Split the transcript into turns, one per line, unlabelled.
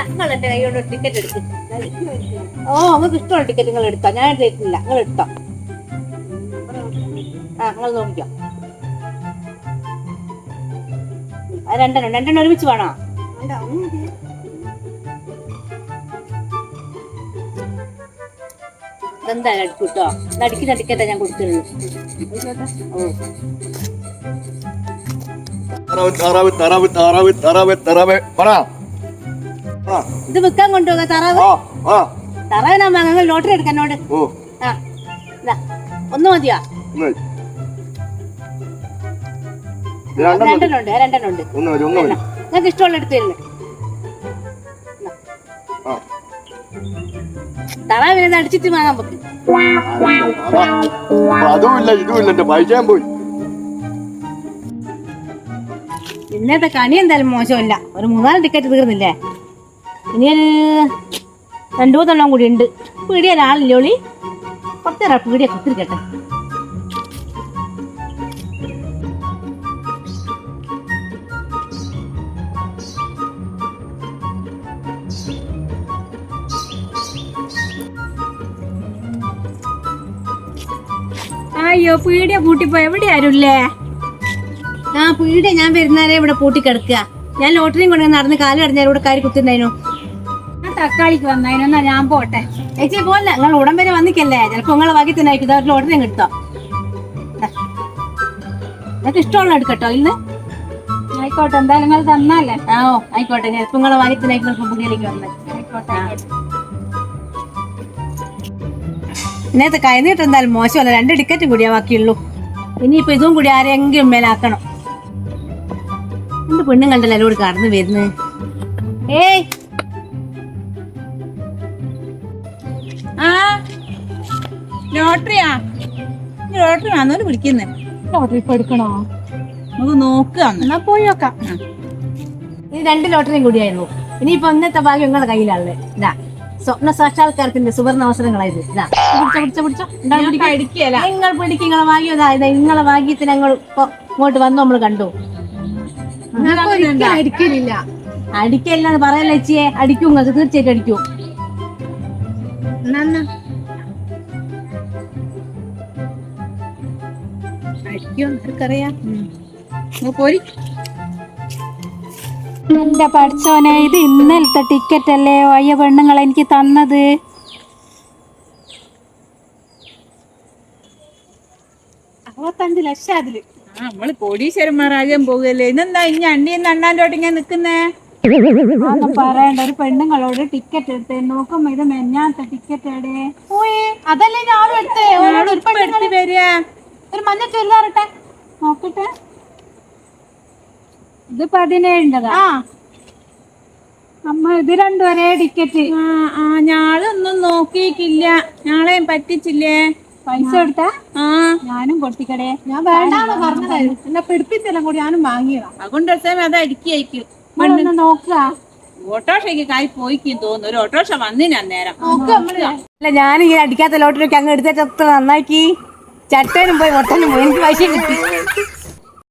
നിങ്ങൾ എന്റെ കൈ കൊണ്ട് ടിക്കറ്റ് എടുക്കും. ഓ നമുക്ക് ഇഷ്ടമുള്ള ടിക്കറ്റ് നിങ്ങൾ എടുക്കാം. ഞാൻ എടുത്തിട്ടില്ല, നിങ്ങൾ എടുത്തോ. നിങ്ങൾ നോക്കിക്കോ. രണ്ടെണ്ണം ഒരുമിച്ച് വേണോ? എന്തായാലും എടുക്കും കേട്ടോ. നടിക്കുന്ന ടിക്കറ്റാ ഞാൻ കൊടുത്തിരുന്നു. ഇത് വിൽക്കാൻ കൊണ്ടുപോകാ താറാവ്. താറാവിനാ ഞങ്ങൾ ലോട്ടറി എടുക്കാൻ എന്നോട്. ഒന്ന് മതിയാ? രണ്ടെണ്ണുണ്ട്. നിങ്ങൾക്ക് ഇഷ്ടമുള്ള എടുത്തിരുന്നു. താറാവിനെ അടിച്ചിട്ട് വാങ്ങാൻ പറ്റും. ഇന്നത്തെ കണി എന്തായാലും മോശമല്ല. ഒരു 3-4 ടിക്കറ്റ് തീർന്നില്ലേ? ഇനി ഒരു 2-3 കൂടി ഉണ്ട്. പീടിയ ആളില്ലോളി കുറച്ചേരാ പീടിയ കുത്തിരിക്കട്ടെ.
അയ്യോ പീടിയ പൂട്ടിപ്പോ. എവിടെ ആരുല്ലേ?
പീടിയ ഞാൻ വരുന്നാലേ ഇവിടെ പൂട്ടിക്കിടക്കുക. ഞാൻ ലോട്ടറിയും കൊണ്ട് നടന്ന് കാലം അടഞ്ഞാൽ ഇവിടെ കാര്യം കുത്തിണ്ടായിരുന്നു.
ഞാൻ തക്കാളിക്ക് വന്നതിനൊന്നാ ഞാൻ പോട്ടെ.
ചേച്ചി പോലെ നിങ്ങൾ ഉടൻ വരെ വന്നിക്കല്ലേ, ചിലപ്പോ നിങ്ങളെ ഭാഗ്യത്തിനായിരിക്കും ലോട്ടറിയും കിട്ടോ. നിങ്ങൾക്ക് ഇഷ്ടമുള്ള എടുക്കട്ടോ ഇന്ന്.
ആയിക്കോട്ടെ, എന്തായാലും നിങ്ങൾ തന്നല്ലേ.
ആയിക്കോട്ടെ. ചിലപ്പോ നിങ്ങളെ ഭാഗ്യത്തിനായിരിക്കും പുതിയലേക്ക് വന്നത്.
ആയിക്കോട്ടെ.
ഇന്നത്തെ കഴിഞ്ഞിട്ട് എന്തായാലും മോശമല്ല. 2 ടിക്കറ്റ് കൂടിയാ ബാക്കിയുള്ളൂ. ഇനിയിപ്പോ ഇതും കൂടി ആരെങ്കിലും മേലാക്കണം. എന്റെ പെണ്ണുങ്ങളുടെ നിലയോട് കടന്നു വരുന്നു. ഏയ്
ലോട്ടറി ആന്നോര് വിളിക്കുന്നേ. ലോട്ടറി ഇപ്പൊ എടുക്കണോ? നമുക്ക് നോക്കുക. എന്നാ പോയി നോക്കാം.
ഇനി 2 ലോട്ടറിയും കൂടിയായിരുന്നു. ഇനിയിപ്പോ ഇന്നത്തെ ഭാഗ്യം നിങ്ങളുടെ കയ്യിലാണല്ലേ. ഇതാ സ്വപ്ന സാക്ഷാത്കാരത്തിന്റെ സുവർണ അവസരങ്ങളായത്. നിങ്ങൾ പിടിക്കും. നിങ്ങളെ ഭാഗ്യം ഇതായത്. നിങ്ങളെ ഭാഗ്യത്തിന് ഞങ്ങൾ ഇങ്ങോട്ട് വന്നു നമ്മള് കണ്ടു.
അടിക്കലില്ല.
അടിക്കല്ലെന്ന് പറയല്ലേ ചേച്ചിയെ. അടിക്കും, നിങ്ങൾക്ക് തീർച്ചയായിട്ടും അടിക്കും.
എന്റെ പഠിച്ചോനെ, ഇത് ഇന്നലത്തെ ടിക്കറ്റ് അല്ലേ വയ്യ പെണ്ണുങ്ങൾ എനിക്ക് തന്നത്.
65 ലക്ഷം അതില്.
നമ്മള് കോടീശ്വരന്മാരാകാൻ പോകല്ലേ. ഇന്നെന്താ ഇനി അണ്ടിന്ന് അണ്ണാൻ്റെ ഇങ്ങനെ നിക്കുന്നേ? പറയണ്ട. ഒരു പെണ്ണുങ്ങളോട് ടിക്കറ്റ് എടുത്തേ. നോക്കുമ്പോ ഇത് മെഞ്ഞാത്ത ടിക്കറ്റ് എടേ.
അതല്ലേ ഞാനും എടുത്തേ.
എടുത്ത് വരിക.
ഒരു മഞ്ഞ ചൊല്ലാറട്ടെ
നോക്കട്ടെ. ഇത് 17. അമ്മ ഇത് 2 ഒരേ ടിക്കറ്റ്. ഞാളൊന്നും നോക്കിയിട്ടില്ല. ഞാളെ പറ്റിച്ചില്ലേ? പൈസ കൊടുത്താ? ഞാനും കൊടുത്തിക്കടേ.
ഞാൻ വേണ്ടാന്ന് പറഞ്ഞതായിരുന്നു. എന്നെ പിടിപ്പിച്ചെല്ലാം കൂടി ഞാനും വാങ്ങിയതാ.
അതുകൊണ്ട് അത് അടിക്കായിരിക്കും.
നോക്കുക.
ഓട്ടോഷയ്ക്ക് കായ് പോയിക്കും തോന്നുന്നു. ഒരു ഓട്ടോഷ വന്നിന് അന്നേരം.
അല്ല, ഞാൻ ഈ അടിക്കാത്ത ലോട്ടറിയൊക്കെ അങ്ങ് എടുത്തിട്ട് നന്നാക്കി ചട്ടേനും പോയി ഒട്ടനും പോയി. എനിക്ക് പൈസ കിട്ടി.